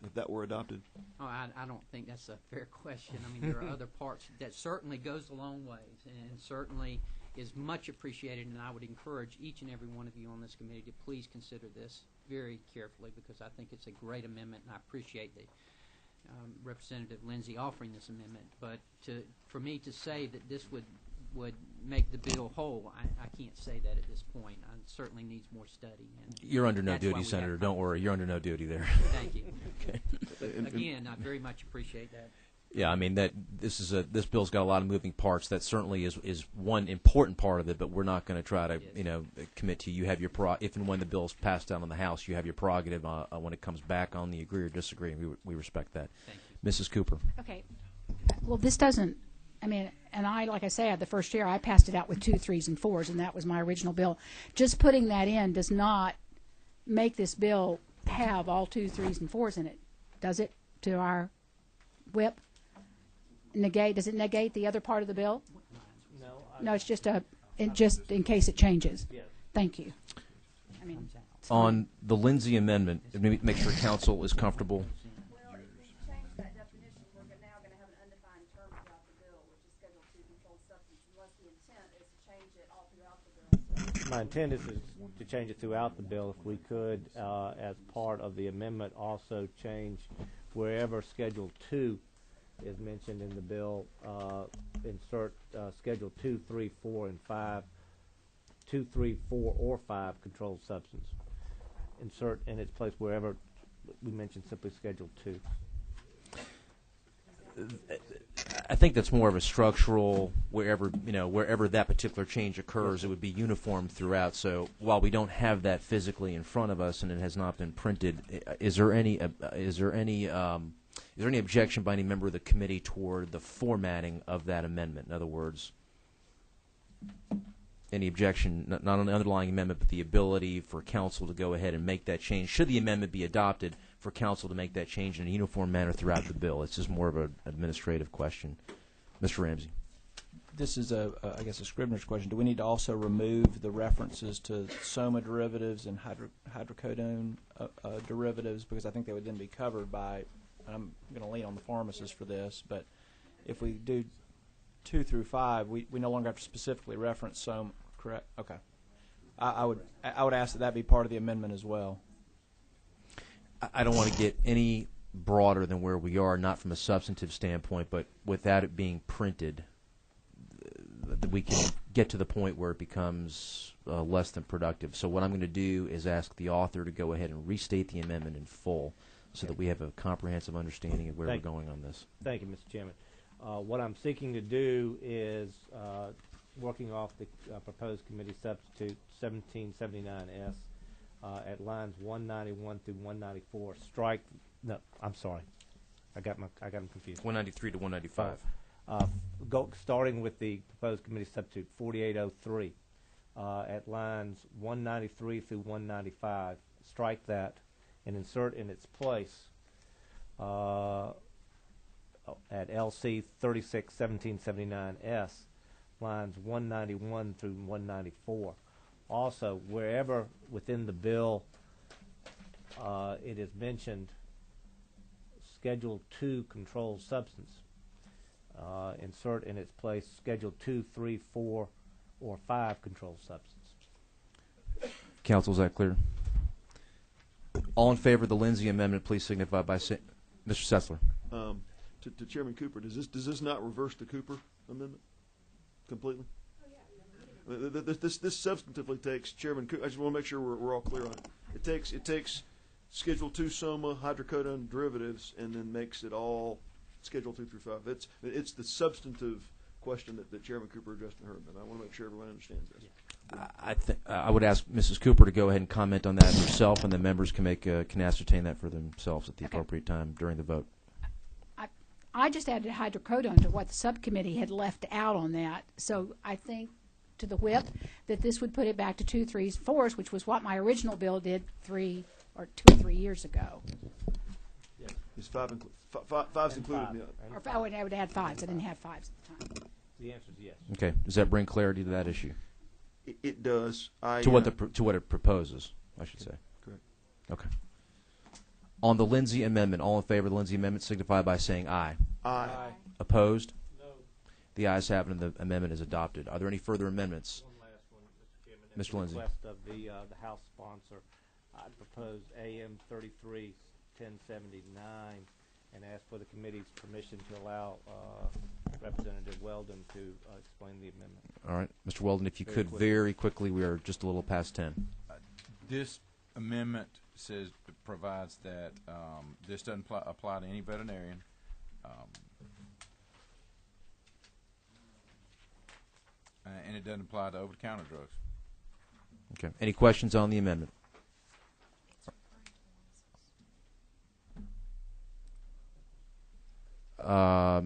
if that were adopted? Oh, I don't think that's a fair question. I mean, there are other parts that certainly goes a long ways and certainly is much appreciated, and I would encourage each and every one of you on this committee to please consider this very carefully, because I think it's a great amendment, and I appreciate the Representative Lindsay offering this amendment. But for me to say that this would make the bill whole, I can't say that at this point. It certainly needs more study. And you're under no duty, Senator. Don't worry. You're under no duty there. Thank you. Okay. Again, I very much appreciate that. Yeah, I mean this bill's got a lot of moving parts. That certainly is one important part of it, but we're not going to try to commit to you have your if and when the bill's passed down on the House, you have your prerogative when it comes back on the agree or disagree, and we respect that. Thank you. Mrs. Cooper. Okay. Well, this doesn't. I mean, and like I say, the first year I passed it out with 2, 3s, and 4s, and that was my original bill. Just putting that in does not make this bill have all 2, 3s, and 4s in it, does it? To our whip. Does it negate the other part of the bill? No. No, it's just just in case it changes. Yes. Thank you. I mean, On the Lindsay amendment, make sure council is comfortable. Well, if we change that definition, we're now going to have an undefined term throughout the bill, which is Schedule 2 controlled substance, unless the intent is to change it all throughout the bill. My intent is to change it throughout the bill. If we could, as part of the amendment, also change wherever Schedule 2 is mentioned in the bill, insert Schedule 2, 3, 4, and 5, 2, 3, 4, or 5 controlled substance. Insert in its place wherever we mention simply Schedule 2. I think that's more of a structural, wherever that particular change occurs, it would be uniform throughout. So while we don't have that physically in front of us and it has not been printed, is there any objection by any member of the committee toward the formatting of that amendment? In other words, any objection, not on the underlying amendment, but the ability for council to go ahead and make that change, should the amendment be adopted, for council to make that change in a uniform manner throughout the bill? It's just more of an administrative question. Mr. Ramsey. This is I guess a Scribner's question. Do we need to also remove the references to soma derivatives and hydrocodone derivatives, because I think they would then be covered by, I'm going to lean on the pharmacist for this, but if we do 2 through 5, we no longer have to specifically reference soma, correct? Okay. I would ask that be part of the amendment as well. I don't want to get any broader than where we are, not from a substantive standpoint, but without it being printed, that we can get to the point where it becomes less than productive. So what I'm going to do is ask the author to go ahead and restate the amendment in full so that we have a comprehensive understanding of where we're going on this. Thank you, Mr. Chairman. What I'm seeking to do is, working off the proposed committee substitute 1779S, at lines 191 through 194, strike. No, I'm sorry, I got them confused. 193 to 195. Starting with the proposed committee substitute 4803, at lines 193 through 195, strike that and insert in its place at LC 361779S, lines 191 through 194. Also, wherever within the bill it is mentioned Schedule 2 controlled substance, insert in its place Schedule 2, 3, 4, or 5 controlled substance. Council, is that clear? All in favor of the Lindsay amendment, please signify by saying, Mr. Sessler. To Chairman Cooper, does this not reverse the Cooper amendment completely? This substantively takes Chairman Cooper. I just want to make sure we're all clear on it. It takes Schedule 2 soma hydrocodone derivatives and then makes it all Schedule 2 through 5. It's the substantive question that Chairman Cooper addressed in her amendment. I want to make sure everyone understands this. I would ask Mrs. Cooper to go ahead and comment on that herself, and the members can ascertain that for themselves at the appropriate time during the vote. I just added hydrocodone to what the subcommittee had left out on that, so I think to the whip that this would put it back to 2, 3s, 4s, which was what my original bill did 2 or 3 years ago. Yeah. Is 5's included in the other? Or I would add 5s. I didn't have 5s at the time. The answer is yes. Okay. Does that bring clarity to that issue? It does. To what it proposes, I should say. Correct. Okay. On the Lindsay amendment, all in favor of the Lindsay amendment signify by saying aye. Aye. Opposed? No. The ayes have it, and the amendment is adopted. Are there any further amendments? One last one, Mr. Chairman. Mr. Lindsay. At the request of the House sponsor, I propose AM 33-1079 and ask for the committee's permission to allow Representative Weldon to explain the amendment. All right. Mr. Weldon, if you could very quickly, we are just a little past 10. This amendment provides that this doesn't apply to any veterinarian. And it doesn't apply to over-the-counter drugs. Okay. Any questions on the amendment?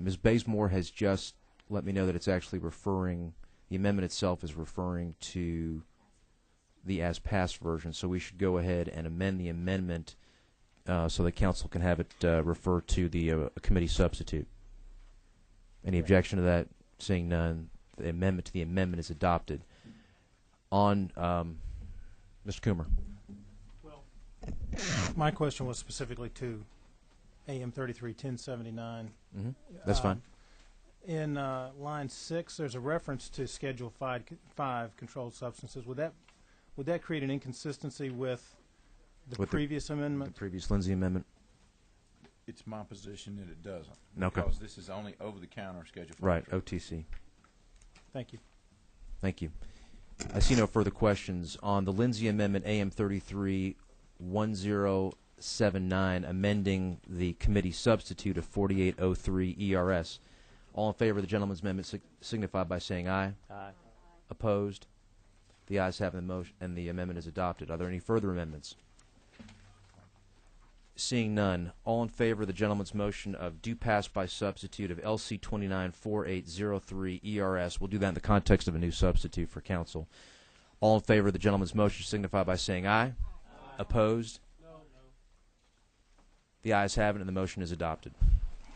Ms. Bazemore has just let me know that it's actually referring, the amendment itself is referring to the as-passed version, so we should go ahead and amend the amendment so the council can have it refer to the committee substitute. Any objection to that? Seeing none, the amendment to the amendment is adopted. On Mr. Coomer. Well, my question was specifically to AM 331079. Mm-hmm. That's fine. In line 6, there's a reference to Schedule 5 controlled substances. Would that create an inconsistency with the previous amendment? The previous Lindsay amendment? It's my position that it doesn't. Okay. Because this is only over-the-counter Schedule 5. Right, OTC. Thank you. Thank you. I see no further questions. On the Lindsay amendment, AM 331079, amending the committee substitute of 4803 ERS. All in favor of the gentleman's amendment signify by saying aye. Aye. Opposed? The ayes have the motion, and the amendment is adopted. Are there any further amendments? Seeing none, all in favor of the gentleman's motion of do pass by substitute of LC 294803 ERS. We'll do that in the context of a new substitute for council. All in favor of the gentleman's motion signify by saying aye. Aye. Opposed? No. The ayes have it, and the motion is adopted.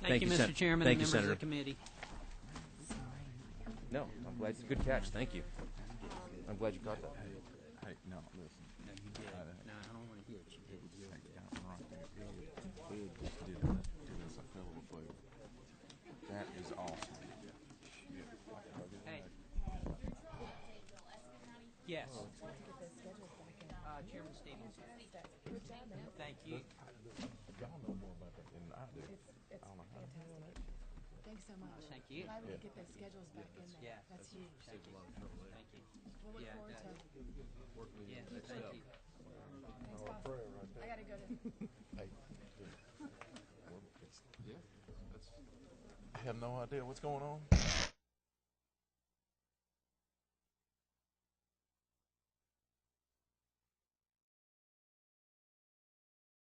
Thank you, Mr. Chairman, Thank and you, members Senator. of the committee. No, I'm glad it's a good catch. Thank you. I'm glad you caught that. Hey, no, listen. No, you did. No, I don't want to hit you. That is awesome. Hey. Yes. Chairman Stevens. Thank you. Y'all know more about that than I do. I don't know how to handle that. Thanks so much. Thank you. Glad we could get those schedules back in there. Yeah. That's huge. Thank you. Thank you. We'll look Yeah, forward to working with you. Yeah, thank you. Thanks, boss. I gotta go to. I have no idea what's going on.